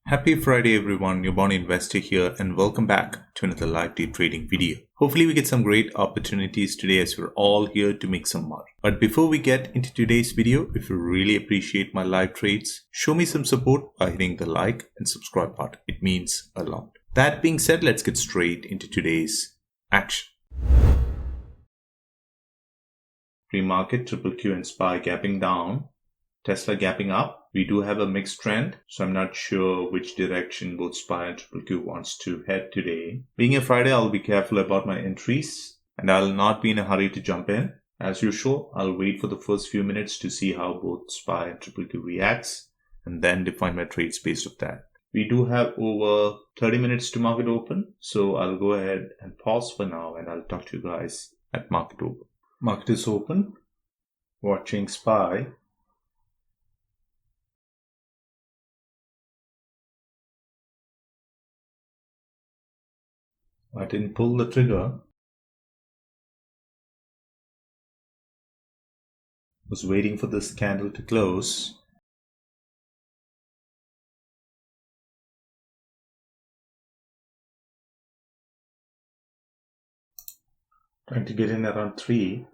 Happy Friday everyone, your Born Investor here and welcome back to another live day trading video. Hopefully we get some great opportunities today as we're all here to make some money. But before we get into today's video, if you really appreciate my live trades, show me some support by hitting the like and subscribe button. It means a lot. That being said, let's get straight into today's action. Pre-market, triple Q and SPY gapping down. Tesla gapping up. We do have a mixed trend, so I'm not sure which direction both SPY and triple Q wants to head today. Being a Friday, I'll be careful about my entries and I'll not be in a hurry to jump in. As usual, I'll wait for the first few minutes to see how both SPY and triple Q reacts and then define my trades based on that. We do have over 30 minutes to market open, so I'll go ahead and pause for now and I'll talk to you guys at market open. Market is open, watching SPY. I didn't pull the trigger. Was waiting for this candle to close. Trying to get in around 3.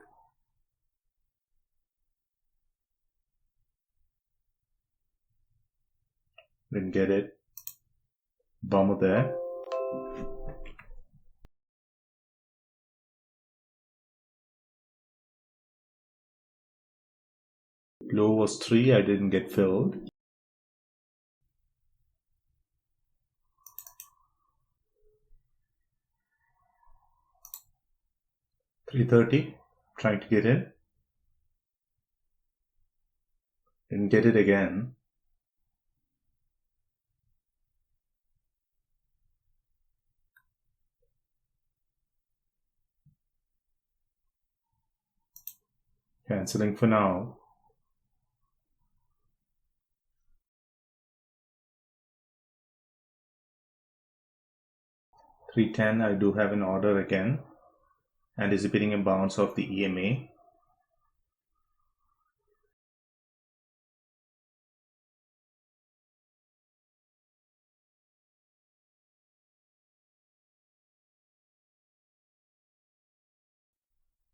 Didn't get it. Bomber there. Low was 3, I didn't get filled. $330, trying to get in. Didn't get it again. Canceling for now. $310, I do have an order again, anticipating a bounce of the EMA.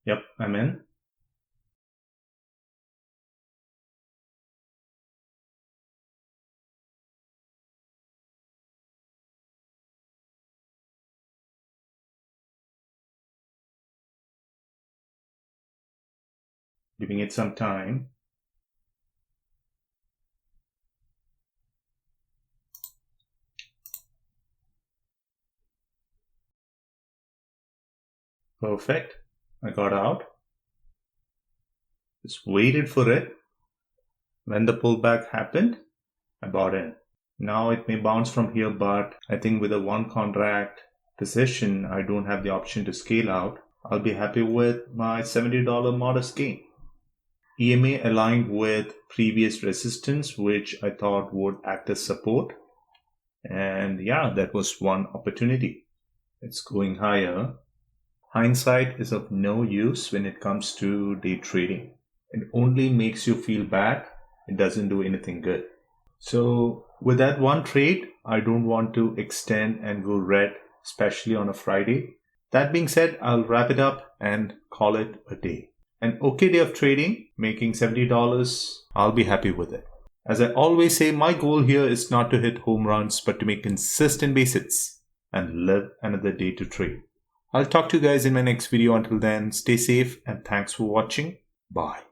Yep, I'm in. Giving it some time. Perfect. I got out. Just waited for it. When the pullback happened, I bought in. Now it may bounce from here, but I think with a one contract position, I don't have the option to scale out. I'll be happy with my $70 modest gain. EMA aligned with previous resistance, which I thought would act as support. And yeah, that was one opportunity. It's going higher. Hindsight is of no use when it comes to day trading. It only makes you feel bad. It doesn't do anything good. So with that one trade, I don't want to extend and go red, especially on a Friday. That being said, I'll wrap it up and call it a day. An okay day of trading, making $70, I'll be happy with it. As I always say, my goal here is not to hit home runs, but to make consistent base hits and live another day to trade. I'll talk to you guys in my next video. Until then, stay safe and thanks for watching. Bye.